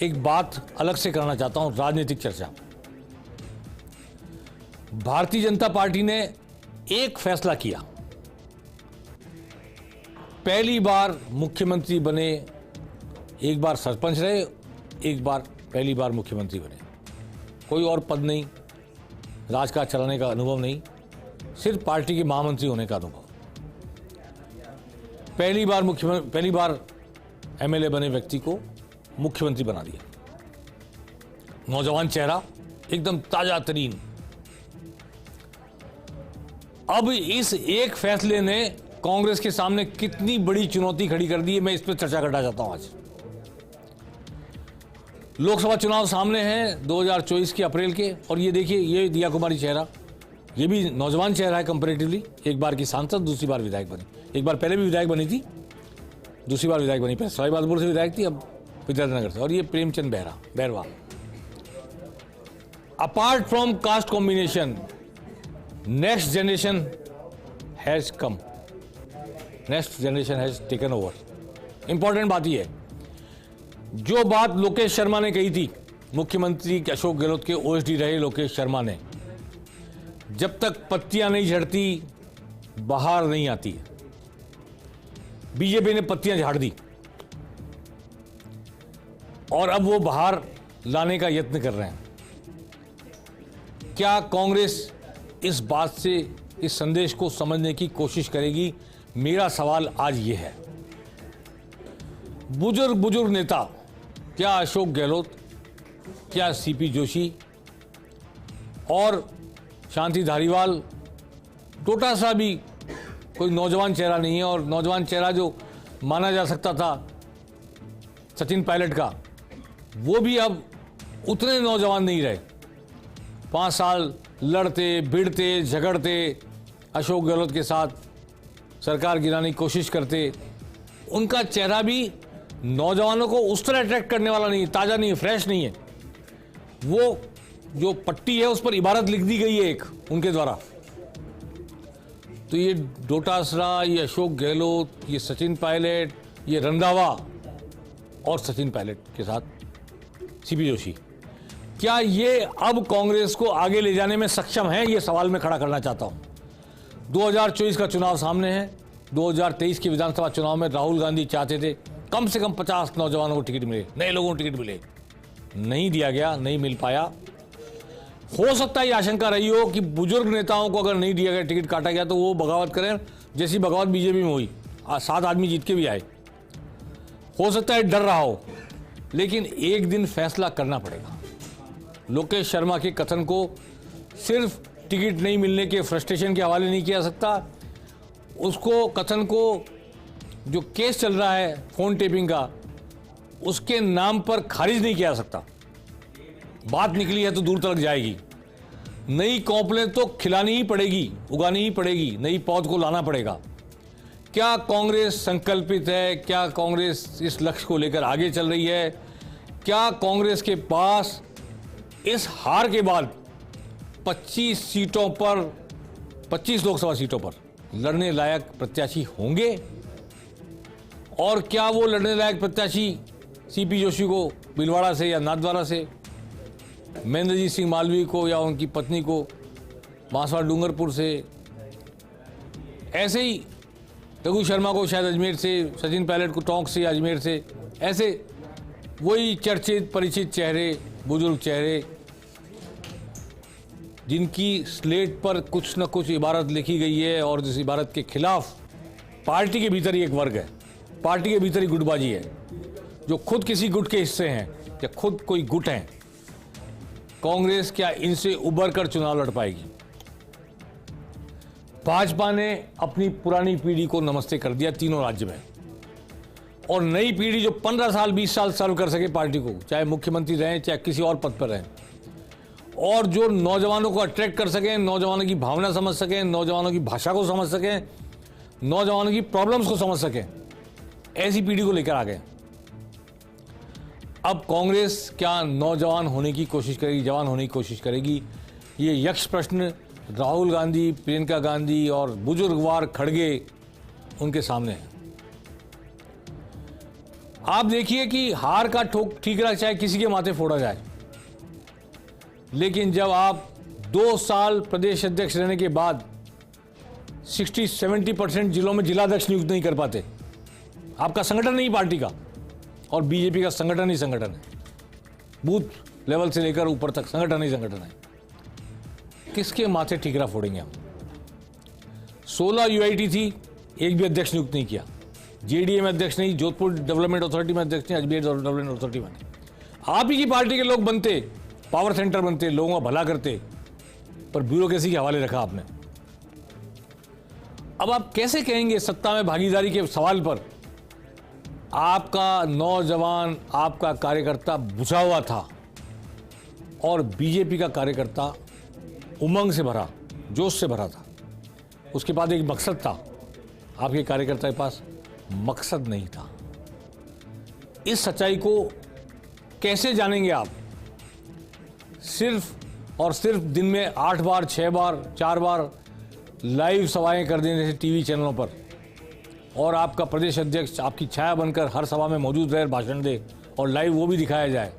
एक बात अलग से करना चाहता हूं, राजनीतिक चर्चा। भारतीय जनता पार्टी ने एक फैसला किया, पहली बार मुख्यमंत्री बने, एक बार सरपंच रहे, एक बार पहली बार मुख्यमंत्री बने, कोई और पद नहीं, राजकाज चलाने का अनुभव नहीं, सिर्फ पार्टी के महामंत्री होने का अनुभव। पहली बार एमएलए बने व्यक्ति को मुख्यमंत्री बना दिया। नौजवान चेहरा, एकदम ताजा तरीन। अब इस एक फैसले ने कांग्रेस के सामने कितनी बड़ी चुनौती खड़ी कर दी है, मैं इस पर चर्चा करना चाहता हूं। आज लोकसभा चुनाव सामने हैं 2024 के अप्रैल के, और ये देखिए, ये दिया कुमारी चेहरा, ये भी नौजवान चेहरा है कंपैरेटिवली। एक बार की सांसद, दूसरी बार विधायक बनी। एक बार पहले भी विधायक बनी थी, दूसरी बार विधायक बनी। पहले सवाईमाधोपुर से विधायक थी, अब विद्याधर से। और ये Premchand Bairwa. Apart from cast combination, next generation has come, next generation has taken over. Important बात यह है, जो बात लोकेश शर्मा ने कही थी, मुख्यमंत्री अशोक गहलोत के ओएसडी रहे लोकेश शर्मा ने, जब तक पत्तियां नहीं झड़ती बाहर नहीं आती। बीजेपी ने पत्तियां झाड़ दी और अब वो बाहर लाने का यत्न कर रहे हैं। क्या कांग्रेस इस बात से, इस संदेश को समझने की कोशिश करेगी? मेरा सवाल आज ये है। बुजुर्ग नेता, क्या अशोक गहलोत, क्या सीपी जोशी और शांति धारीवाल, टोटा सा भी कोई नौजवान चेहरा नहीं है। और नौजवान चेहरा जो माना जा सकता था सचिन पायलट का, वो भी अब उतने नौजवान नहीं रहे। 5 साल लड़ते भिड़ते झगड़ते अशोक गहलोत के साथ सरकार गिराने की कोशिश करते, उनका चेहरा भी नौजवानों को उस तरह अट्रैक्ट करने वाला नहीं, ताज़ा नहीं है, फ्रेश नहीं है। वो जो पट्टी है उस पर इबारत लिख दी गई है एक उनके द्वारा। तो ये डोटासरा, ये अशोक गहलोत, ये सचिन पायलट, ये रंधावा और सचिन पायलट के साथ सीपी जोशी, क्या ये अब कांग्रेस को आगे ले जाने में सक्षम है? ये सवाल मैं खड़ा करना चाहता हूं। 2024 का चुनाव सामने है। 2023 के विधानसभा चुनाव में राहुल गांधी चाहते थे कम से कम 50 नौजवानों को टिकट मिले, नए लोगों को टिकट मिले, नहीं दिया गया, नहीं मिल पाया। हो सकता है ये आशंका रही हो कि बुजुर्ग नेताओं को अगर नहीं दिया गया, टिकट काटा गया, तो वो बगावत करें, जैसी बगावत बीजेपी में हुई, 7 आदमी जीत के भी आए। हो सकता है डर रहा हो, लेकिन एक दिन फैसला करना पड़ेगा। लोकेश शर्मा के कथन को सिर्फ टिकट नहीं मिलने के फ्रस्ट्रेशन के हवाले नहीं किया जा सकता। उसको, कथन को, जो केस चल रहा है फोन टेपिंग का, उसके नाम पर खारिज नहीं किया जा सकता। बात निकली है तो दूर तक जाएगी। नई कौपलें तो खिलानी ही पड़ेगी, उगानी ही पड़ेगी, नई पौध को लाना पड़ेगा। क्या कांग्रेस संकल्पित है? क्या कांग्रेस इस लक्ष्य को लेकर आगे चल रही है? क्या कांग्रेस के पास इस हार के बाद 25 सीटों पर, 25 लोकसभा सीटों पर लड़ने लायक प्रत्याशी होंगे? और क्या वो लड़ने लायक प्रत्याशी सीपी जोशी को भीलवाड़ा से या नाथद्वारा से, महेंद्रजीत सिंह मालवीय को या उनकी पत्नी को बांसवाड़ा डूंगरपुर से, ऐसे ही रघु शर्मा को शायद अजमेर से, सचिन पायलट को टोंक से, अजमेर से, ऐसे वही चर्चित परिचित चेहरे, बुजुर्ग चेहरे, जिनकी स्लेट पर कुछ न कुछ इबारत लिखी गई है और जिस इबारत के खिलाफ पार्टी के भीतर ही एक वर्ग है, पार्टी के भीतर ही गुटबाजी है, जो खुद किसी गुट के हिस्से हैं या खुद कोई गुट हैं। कांग्रेस क्या इनसे उबर कर चुनाव लड़ पाएगी? भाजपा ने अपनी पुरानी पीढ़ी को नमस्ते कर दिया तीनों राज्य में, और नई पीढ़ी जो 15 साल 20 साल सर्व कर सके पार्टी को, चाहे मुख्यमंत्री रहें चाहे किसी और पद पर रहें, और जो नौजवानों को अट्रैक्ट कर सकें, नौजवानों की भावना समझ सकें, नौजवानों की भाषा को समझ सकें, नौजवानों की प्रॉब्लम्स को समझ सकें, ऐसी पीढ़ी को लेकर आ गए। अब कांग्रेस क्या नौजवान होने की कोशिश करेगी, जवान होने की कोशिश करेगी? ये यक्ष प्रश्न राहुल गांधी, प्रियंका गांधी और बुजुर्गवार खड़गे उनके सामने है। आप देखिए कि हार का ठोक ठीकरा चाहे किसी के माथे फोड़ा जाए, लेकिन जब आप 2 साल प्रदेश अध्यक्ष रहने के बाद 60-70% जिलों में जिलाध्यक्ष नियुक्त नहीं कर पाते, आपका संगठन नहीं पार्टी का, और बीजेपी का संगठन ही संगठन है, बूथ लेवल से लेकर ऊपर तक संगठन ही संगठन है, किसके माथे ठीकरा फोड़ेंगे हम? 16 यूआईटी थी, एक भी अध्यक्ष नियुक्त नहीं किया। जेडीए में अध्यक्ष नहीं, जोधपुर डेवलपमेंट अथॉरिटी में अध्यक्ष नहीं, अजमेर डेवलपमेंट अथॉरिटी में नहीं। आप ही की पार्टी के लोग बनते, पावर सेंटर बनते, लोगों का भला करते, पर ब्यूरोक्रेसी के हवाले रखा आपने। अब आप कैसे कहेंगे सत्ता में भागीदारी के सवाल पर आपका नौजवान, आपका कार्यकर्ता बुझा हुआ था और बीजेपी का कार्यकर्ता उमंग से भरा, जोश से भरा था। उसके बाद एक मकसद था, आपके कार्यकर्ता के पास मकसद नहीं था। इस सच्चाई को कैसे जानेंगे आप? सिर्फ और सिर्फ दिन में 8 बार, 6 बार, 4 बार लाइव सभाएं कर देने से टीवी चैनलों पर, और आपका प्रदेश अध्यक्ष आपकी छाया बनकर हर सभा में मौजूद रहे, भाषण दे, और लाइव वो भी दिखाया जाए।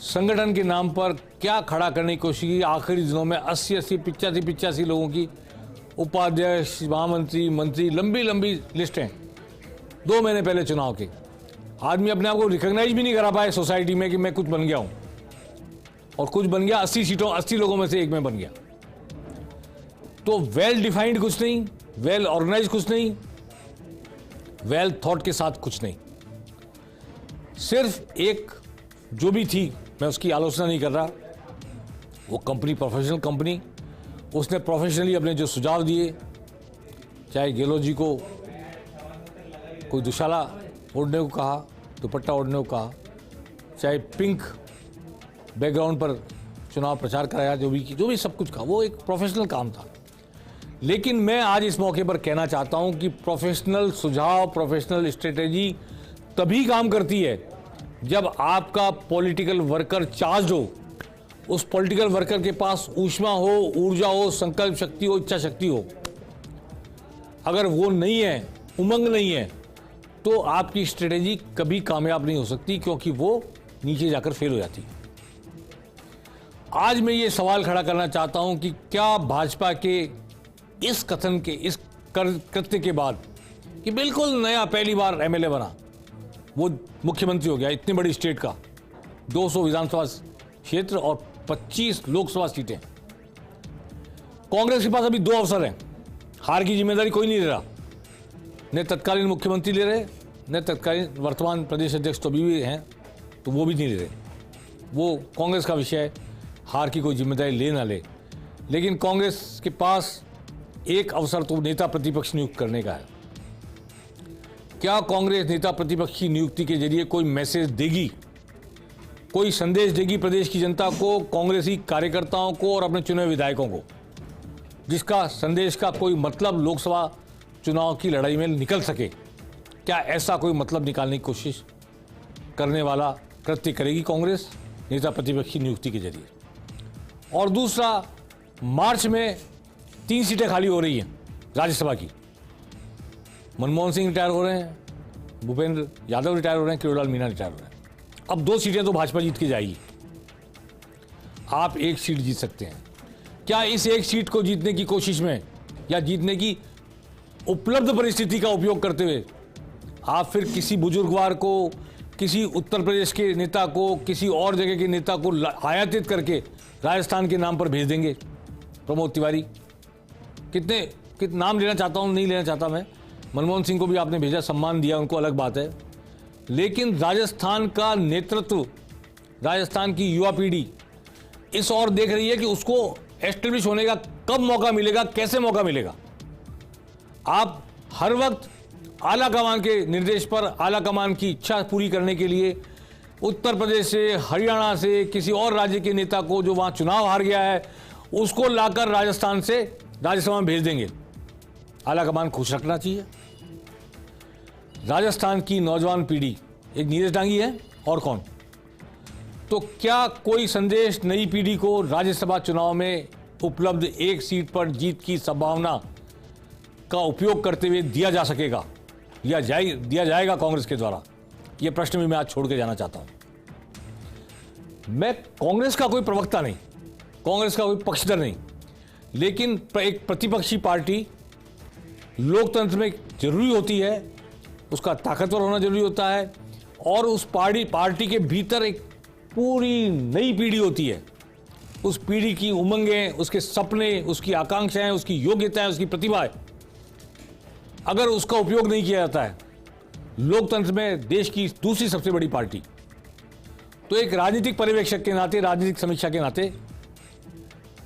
संगठन के नाम पर क्या खड़ा करने की कोशिश की? आखिरी दिनों में 80-80, 85-85 लोगों की उपाध्यक्ष, महामंत्री, मंत्री, लंबी लंबी लिस्टें 2 महीने पहले चुनाव के। आदमी अपने आप को रिकॉग्नाइज भी नहीं करा पाए सोसाइटी में कि मैं कुछ बन गया हूं, और कुछ बन गया। 80 सीटों, 80 लोगों में से एक में बन गया। तो वेल डिफाइंड कुछ नहीं, वेल ऑर्गेनाइज कुछ नहीं, वेल थॉट के साथ कुछ नहीं। सिर्फ एक जो भी थी, मैं उसकी आलोचना नहीं कर रहा, वो कंपनी प्रोफेशनल कंपनी, उसने प्रोफेशनली अपने जो सुझाव दिए, चाहे गहलोत जी को कोई दुशाला ओढ़ने को कहा, दुपट्टा ओढ़ने को कहा, चाहे पिंक बैकग्राउंड पर चुनाव प्रचार कराया, जो भी सब कुछ कहा, वो एक प्रोफेशनल काम था। लेकिन मैं आज इस मौके पर कहना चाहता हूं कि प्रोफेशनल सुझाव, प्रोफेशनल स्ट्रेटेजी तभी काम करती है जब आपका पॉलिटिकल वर्कर चार्ज हो, उस पॉलिटिकल वर्कर के पास ऊष्मा हो, ऊर्जा हो, संकल्प शक्ति हो, इच्छा शक्ति हो। अगर वो नहीं है, उमंग नहीं है, तो आपकी स्ट्रेटेजी कभी कामयाब नहीं हो सकती, क्योंकि वो नीचे जाकर फेल हो जाती है। आज मैं ये सवाल खड़ा करना चाहता हूं कि क्या भाजपा के इस कथन के, इस कृत्य के बाद कि बिल्कुल नया पहली बार एमएलए बना, वो मुख्यमंत्री हो गया इतनी बड़ी स्टेट का, 200 विधानसभा क्षेत्र और 25 लोकसभा सीटें, कांग्रेस के पास अभी 2 अवसर हैं, हार की जिम्मेदारी कोई नहीं ले रहा, न तत्कालीन मुख्यमंत्री ले रहे, न तत्कालीन वर्तमान प्रदेश अध्यक्ष तो अभी भी हैं, तो वो भी नहीं ले रहे। वो कांग्रेस का विषय है, हार की कोई जिम्मेदारी ले ना ले, लेकिन कांग्रेस के पास एक अवसर तो नेता प्रतिपक्ष नियुक्त करने का है। क्या कांग्रेस नेता प्रतिपक्ष की नियुक्ति के जरिए कोई मैसेज देगी, कोई संदेश देगी प्रदेश की जनता को, कांग्रेसी कार्यकर्ताओं को और अपने चुने विधायकों को, जिसका संदेश का कोई मतलब लोकसभा चुनाव की लड़ाई में निकल सके? क्या ऐसा कोई मतलब निकालने की कोशिश करने वाला कृत्य करेगी कांग्रेस नेता प्रतिपक्ष की नियुक्ति के जरिए? और दूसरा, मार्च में 3 सीटें खाली हो रही हैं राज्यसभा की। मनमोहन सिंह रिटायर हो रहे हैं, भूपेंद्र यादव रिटायर हो रहे हैं, किरोड़ीलाल मीणा रिटायर हो रहे हैं। अब 2 सीटें तो भाजपा जीत के जाएगी, आप 1 सीट जीत सकते हैं। क्या इस 1 सीट को जीतने की कोशिश में या जीतने की उपलब्ध परिस्थिति का उपयोग करते हुए आप फिर किसी बुजुर्गवार को, किसी उत्तर प्रदेश के नेता को, किसी और जगह के नेता को आयातित करके राजस्थान के नाम पर भेज देंगे? प्रमोद तिवारी, कितने नाम लेना चाहता हूं, नहीं लेना चाहता मैं, मनमोहन सिंह को भी आपने भेजा, सम्मान दिया उनको, अलग बात है, लेकिन राजस्थान का नेतृत्व, राजस्थान की युवा पीढ़ी इस ओर देख रही है कि उसको एस्टेब्लिश होने का कब मौका मिलेगा, कैसे मौका मिलेगा। आप हर वक्त आला कमान के निर्देश पर, आला कमान की इच्छा पूरी करने के लिए उत्तर प्रदेश से, हरियाणा से, किसी और राज्य के नेता को जो वहां चुनाव हार गया है उसको लाकर राजस्थान से राज्यसभा में भेज देंगे। आला कमान खुश रखना चाहिए। राजस्थान की नौजवान पीढ़ी एक नीरज डांगी है, और कौन? तो क्या कोई संदेश नई पीढ़ी को राज्यसभा चुनाव में उपलब्ध 1 सीट पर जीत की संभावना का उपयोग करते हुए दिया जा सकेगा, दिया जाएगा कांग्रेस के द्वारा? ये प्रश्न भी मैं आज छोड़ के जाना चाहता हूं। मैं कांग्रेस का कोई प्रवक्ता नहीं, कांग्रेस का कोई पक्षधर नहीं, लेकिन एक प्रतिपक्षी पार्टी लोकतंत्र में जरूरी होती है, उसका ताकतवर होना जरूरी होता है, और उस पार्टी के भीतर एक पूरी नई पीढ़ी होती है। उस पीढ़ी की उमंगें, उसके सपने, उसकी आकांक्षाएं, उसकी योग्यताएं, उसकी प्रतिभाएं, अगर उसका उपयोग नहीं किया जाता है, लोकतंत्र में देश की दूसरी सबसे बड़ी पार्टी, तो एक राजनीतिक पर्यवेक्षक के नाते, राजनीतिक समीक्षा के नाते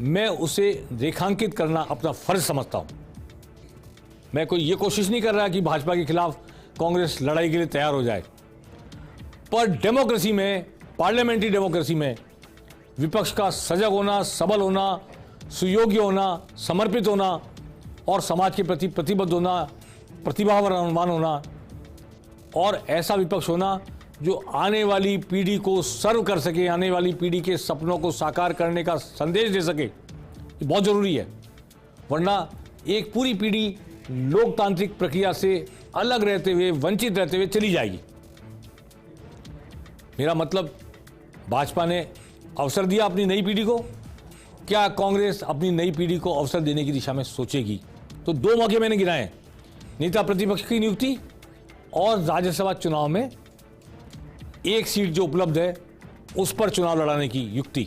मैं उसे रेखांकित करना अपना फर्ज समझता हूं। मैं कोई ये कोशिश नहीं कर रहा कि भाजपा के खिलाफ कांग्रेस लड़ाई के लिए तैयार हो जाए, पर डेमोक्रेसी में, पार्लियामेंट्री डेमोक्रेसी में विपक्ष का सजग होना, सबल होना, सुयोग्य होना, समर्पित होना और समाज के प्रति प्रतिबद्ध होना, प्रतिभावान होना, और ऐसा विपक्ष होना जो आने वाली पीढ़ी को सर्व कर सके, आने वाली पीढ़ी के सपनों को साकार करने का संदेश दे सके, ये बहुत जरूरी है। वरना एक पूरी पीढ़ी लोकतांत्रिक प्रक्रिया से अलग रहते हुए, वंचित रहते हुए चली जाएगी। मेरा मतलब, भाजपा ने अवसर दिया अपनी नई पीढ़ी को, क्या कांग्रेस अपनी नई पीढ़ी को अवसर देने की दिशा में सोचेगी? तो दो मौके मैंने गिनाए हैं, नेता प्रतिपक्ष की नियुक्ति और राज्यसभा चुनाव में एक सीट जो उपलब्ध है उस पर चुनाव लड़ाने की युक्ति,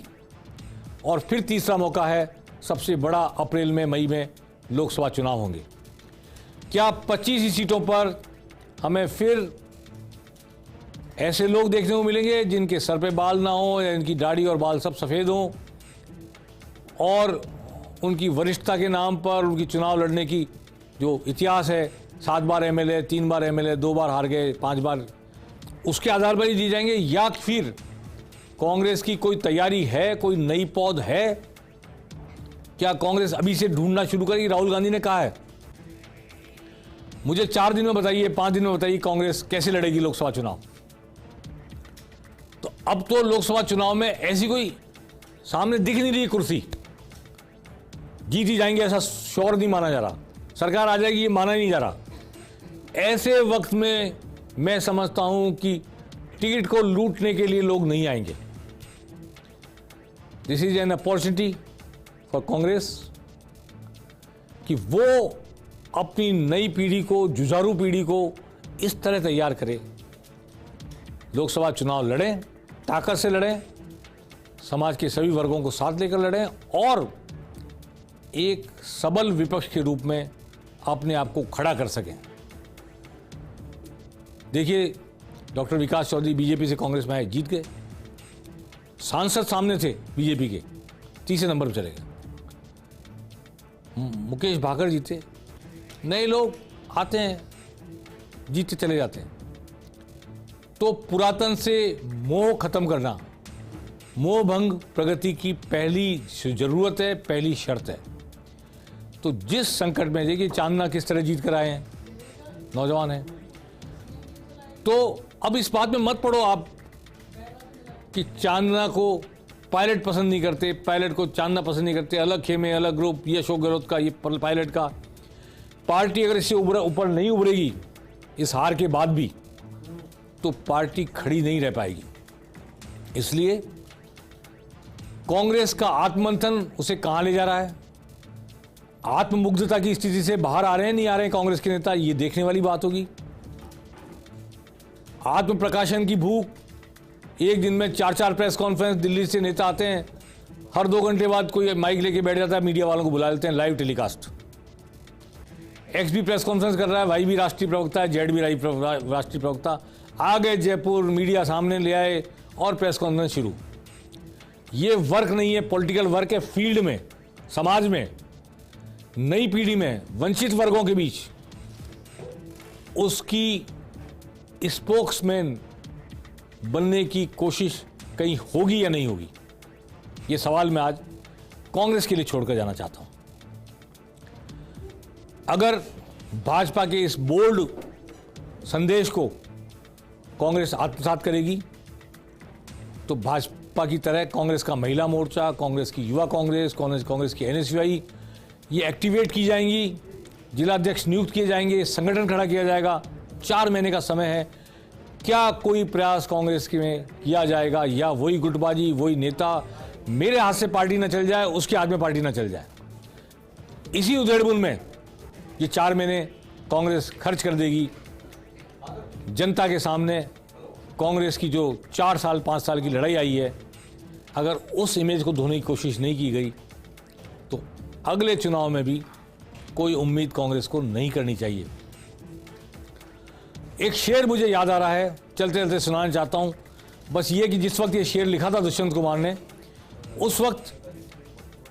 और फिर तीसरा मौका है सबसे बड़ा, अप्रैल में, मई में लोकसभा चुनाव होंगे। क्या 25 ही सीटों पर हमें फिर ऐसे लोग देखने को मिलेंगे जिनके सर पे बाल ना हो, या इनकी दाढ़ी और बाल सब सफ़ेद हों, और उनकी वरिष्ठता के नाम पर उनकी चुनाव लड़ने की जो इतिहास है, 7 बार एमएलए, 3 बार एमएलए, 2 बार हार गए, 5 बार, उसके आधार पर ही दी जाएंगे? या फिर कांग्रेस की कोई तैयारी है, कोई नई पौध है? क्या कांग्रेस अभी से ढूंढना शुरू करेगी? राहुल गांधी ने कहा है, मुझे 4 दिन में बताइए, 5 दिन में बताइए कांग्रेस कैसे लड़ेगी लोकसभा चुनाव। तो अब तो लोकसभा चुनाव में ऐसी कोई सामने दिख नहीं रही कुर्सी, जीत ही जाएंगे ऐसा श्योर नहीं माना जा रहा, सरकार आ जाएगी ये माना ही नहीं जा रहा। ऐसे वक्त में मैं समझता हूं कि टिकट को लूटने के लिए लोग नहीं आएंगे। This is an opportunity for Congress कि वो अपनी नई पीढ़ी को, जुझारू पीढ़ी को इस तरह तैयार करे, लोकसभा चुनाव लड़ें, ताकत से लड़ें, समाज के सभी वर्गों को साथ लेकर लड़ें, और एक सबल विपक्ष के रूप में अपने आप को खड़ा कर सकें। देखिए, डॉक्टर विकास चौधरी बीजेपी से कांग्रेस में आए, जीत गए, सांसद सामने थे बीजेपी के, तीसरे नंबर पर चले गए। मुकेश भाकर जीते, नए लोग आते हैं, जीतते चले जाते हैं। तो पुरातन से मोह खत्म करना, मोह भंग प्रगति की पहली जरूरत है, पहली शर्त है। तो जिस संकट में, देखिए चांदना किस तरह जीत कर आए हैं, नौजवान हैं, तो अब इस बात में मत पड़ो आप कि चांदना को पायलट पसंद नहीं करते, पायलट को चांदना पसंद नहीं करते, अलग खेमे, अलग ग्रुप, ये अशोक गहलोत का, ये पायलट का। पार्टी अगर इससे ऊपर नहीं उभरेगी इस हार के बाद भी, तो पार्टी खड़ी नहीं रह पाएगी। इसलिए कांग्रेस का आत्ममंथन उसे कहां ले जा रहा है, आत्ममुग्धता की स्थिति से बाहर आ रहे हैं, नहीं आ रहे हैं कांग्रेस के नेता, ये देखने वाली बात होगी। आत्म प्रकाशन की भूख, एक दिन में 4-4 प्रेस कॉन्फ्रेंस दिल्ली से नेता आते हैं, हर 2 घंटे बाद कोई माइक लेके बैठ जाता है, मीडिया वालों को बुला लेते हैं, लाइव टेलीकास्ट। एक्स भी प्रेस कॉन्फ्रेंस कर रहा है, वाई भी राष्ट्रीय प्रवक्ता है, जेड भी राष्ट्रीय प्रवक्ता, आ गए जयपुर, मीडिया सामने ले आए और प्रेस कॉन्फ्रेंस शुरू। ये वर्क नहीं है, पॉलिटिकल वर्क है। फील्ड में, समाज में, नई पीढ़ी में, वंचित वर्गों के बीच उसकी स्पोक्समैन बनने की कोशिश कहीं होगी या नहीं होगी, ये सवाल मैं आज कांग्रेस के लिए छोड़कर जाना चाहता हूं। अगर भाजपा के इस बोल्ड संदेश को कांग्रेस आत्मसात करेगी, तो भाजपा की तरह कांग्रेस का महिला मोर्चा, कांग्रेस की युवा कांग्रेस, कांग्रेस की एनएसयूआई, ये एक्टिवेट की जाएंगी, जिलाध्यक्ष नियुक्त किए जाएंगे, संगठन खड़ा किया जाएगा। 4 महीने का समय है, क्या कोई प्रयास कांग्रेस के में किया जाएगा या वही गुटबाजी, वही नेता, मेरे हाथ से पार्टी न चल जाए, उसके हाथ में पार्टी न चल जाए। इसी उधेड़बुन में ये 4 महीने कांग्रेस खर्च कर देगी जनता के सामने। कांग्रेस की जो 4 साल 5 साल की लड़ाई आई है, अगर उस इमेज को धोने की कोशिश नहीं की गई तो अगले चुनाव में भी कोई उम्मीद कांग्रेस को नहीं करनी चाहिए। एक शेर मुझे याद आ रहा है, चलते चलते सुनाना चाहता हूं। बस ये कि जिस वक्त ये शेर लिखा था दुष्यंत कुमार ने, उस वक्त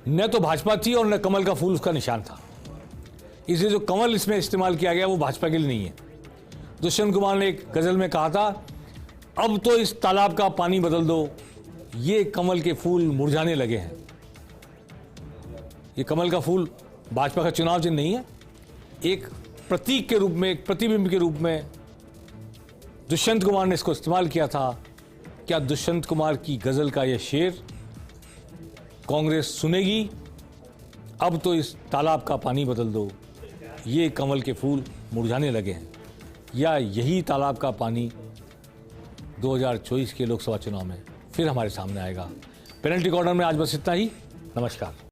न तो भाजपा थी और न कमल का फूल उसका निशान था। इसलिए जो कमल इसमें इस्तेमाल किया गया वो भाजपा के लिए नहीं है। दुष्यंत कुमार ने एक गजल में कहा था, अब तो इस तालाब का पानी बदल दो, ये कमल के फूल मुरझाने लगे हैं। ये कमल का फूल भाजपा का चुनाव चिन्ह नहीं है, एक प्रतीक के रूप में, एक प्रतिबिंब के रूप में दुष्यंत कुमार ने इसको इस्तेमाल किया था। क्या दुष्यंत कुमार की गजल का यह शेर कांग्रेस सुनेगी? अब तो इस तालाब का पानी बदल दो, ये कमल के फूल मुरझाने लगे हैं, या यही तालाब का पानी 2024 के लोकसभा चुनाव में फिर हमारे सामने आएगा? पेनल्टी कॉर्नर में आज बस इतना ही। नमस्कार।